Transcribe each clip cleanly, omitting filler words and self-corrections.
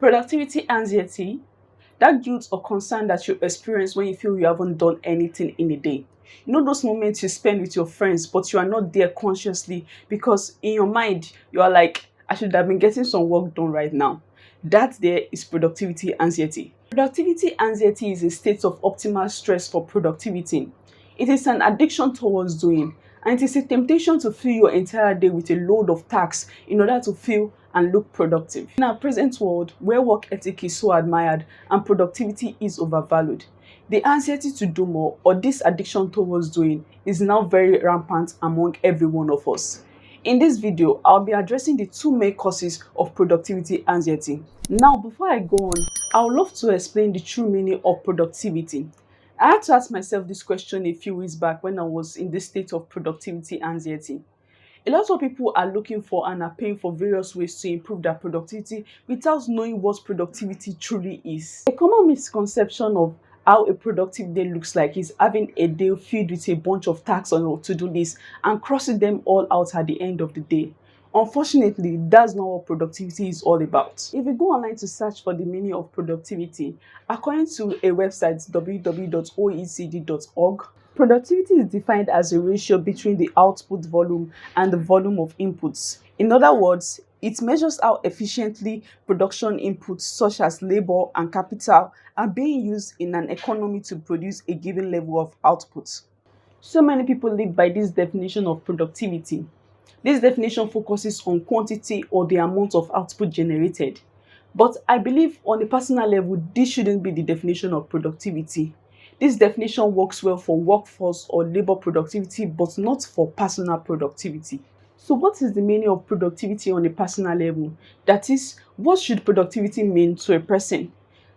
Productivity anxiety, that guilt or concern that you experience when you feel you haven't done anything in a day. You know those moments you spend with your friends, but you are not there consciously because in your mind you are like, I should have been getting some work done right now. That there is productivity anxiety. Productivity anxiety is a state of optimal stress for productivity. It is an addiction towards doing, and it is a temptation to fill your entire day with a load of tasks in order to feel and look productive. In our present world, where work ethic is so admired and productivity is overvalued, the anxiety to do more or this addiction towards doing is now very rampant among every one of us. In this video, I'll be addressing the two main causes of productivity anxiety. Now, before I go on, I would love to explain the true meaning of productivity. I had to ask myself this question a few weeks back when I was in this state of productivity anxiety. A lot of people are looking for and are paying for various ways to improve their productivity without knowing what productivity truly is. A common misconception of how a productive day looks like is having a day filled with a bunch of tasks on your to-do list and crossing them all out at the end of the day. Unfortunately, that's not what productivity is all about. If you go online to search for the meaning of productivity, according to a website www.oecd.org, productivity is defined as a ratio between the output volume and the volume of inputs. In other words, it measures how efficiently production inputs such as labor and capital are being used in an economy to produce a given level of output. So many people live by this definition of productivity. This definition focuses on quantity or the amount of output generated. But I believe on a personal level, this shouldn't be the definition of productivity. This definition works well for workforce or labor productivity, but not for personal productivity. So what is the meaning of productivity on a personal level? That is, what should productivity mean to a person?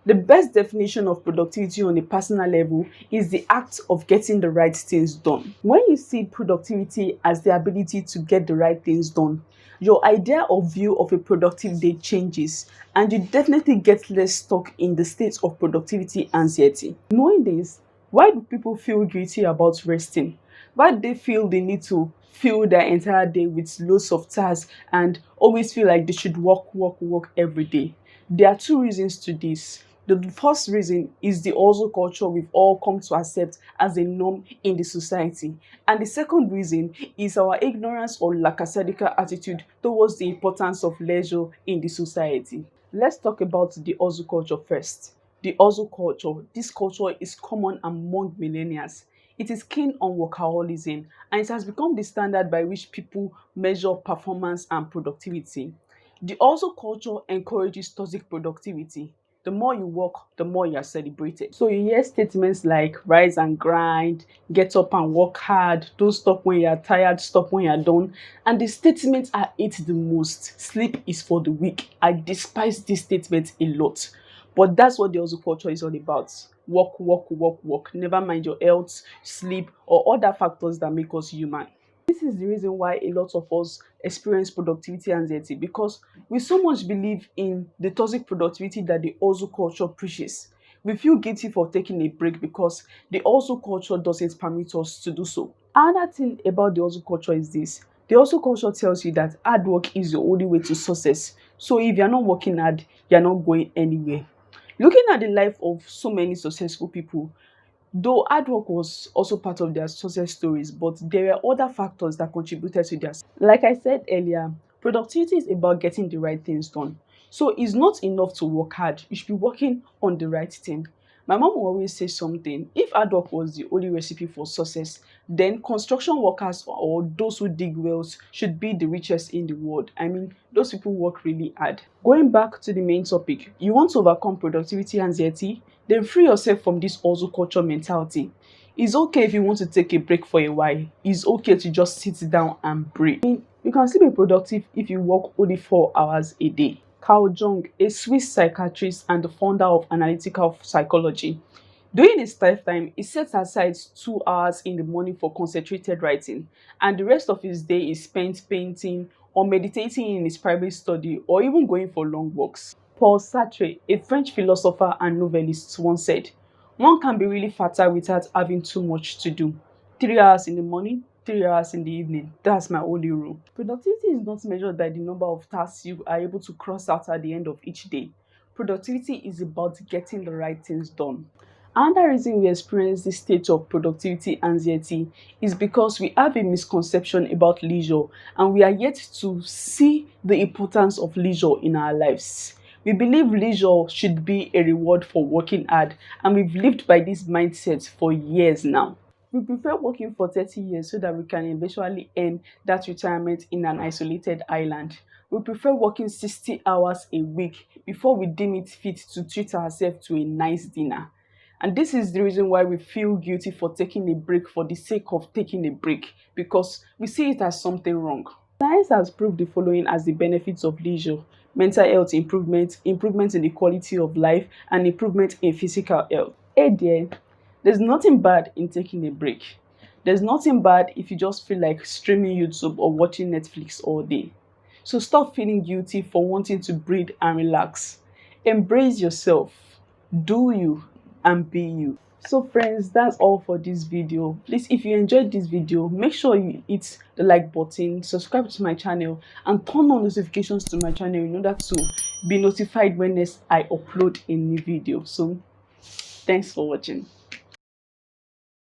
The best definition of productivity on a personal level is the act of getting the right things done. When you see productivity as the ability to get the right things done, your idea or view of a productive day changes, and you definitely get less stuck in the state of productivity anxiety. Knowing this, why do people feel guilty about resting? Why do they feel the need to fill their entire day with loads of tasks and always feel like they should work every day? There are two reasons to this. The first reason is the hustle culture we've all come to accept as a norm in the society. And the second reason is our ignorance or lackadaisical attitude towards the importance of leisure in the society. Let's talk about the hustle culture first. The hustle culture. This culture is common among millennials. It is keen on workaholism, and it has become the standard by which people measure performance and productivity. The hustle culture encourages toxic productivity. The more you work, the more you are celebrated. So you hear statements like rise and grind, get up and work hard, don't stop when you are tired, stop when you are done. And the statements I hate the most, sleep is for the weak. I despise this statement a lot. But that's what the hustle culture is all about. Work. Never mind your health, sleep, or other factors that make us human. This is the reason why a lot of us experience productivity anxiety, because we so much believe in the toxic productivity that the hustle culture preaches. We feel guilty for taking a break because the hustle culture doesn't permit us to do so. Another thing about the hustle culture is this. The hustle culture tells you that hard work is the only way to success. So if you're not working hard, you're not going anywhere. Looking at the life of so many successful people, though hard work was also part of their success stories, but there were other factors that contributed to their. Like I said earlier, productivity is about getting the right things done. So it's not enough to work hard. You should be working on the right thing. My mom will always say something. If hard work was the only recipe for success, then construction workers or those who dig wells should be the richest in the world. I mean, those people work really hard. Going back to the main topic, you want to overcome productivity anxiety? Then free yourself from this hustle culture mentality. It's okay if you want to take a break for a while. It's okay to just sit down and breathe. I mean, you can still be productive if you work only 4 hours a day. Carl Jung, a Swiss psychiatrist and the founder of analytical psychology, during his lifetime, he sets aside 2 hours in the morning for concentrated writing, and the rest of his day is spent painting or meditating in his private study or even going for long walks. Paul Sartre, a French philosopher and novelist, once said, "One can be really fertile without having too much to do. 3 hours in the morning, 3 hours in the evening. That's my only rule." Productivity is not measured by the number of tasks you are able to cross out at the end of each day, Productivity is about getting the right things done. Another reason we experience this state of productivity anxiety is because we have a misconception about leisure and we are yet to see the importance of leisure in our lives. We believe leisure should be a reward for working hard, and we've lived by this mindset for years now. We prefer working for 30 years so that we can eventually earn that retirement in an isolated island. We prefer working 60 hours a week before we deem it fit to treat ourselves to a nice dinner. And this is the reason why we feel guilty for taking a break for the sake of taking a break, because we see it as something wrong. Science has proved the following as the benefits of leisure: mental health improvement, improvement in the quality of life, and improvement in physical health. Hey there, there's nothing bad in taking a break. There's nothing bad if you just feel like streaming YouTube or watching Netflix all day. So stop feeling guilty for wanting to breathe and relax. Embrace yourself, do you, and be you. So friends, that's all for this video. Please, if you enjoyed this video, make sure you hit the like button, subscribe to my channel, and turn on notifications to my channel in order to be notified when next I upload a new video. So thanks for watching.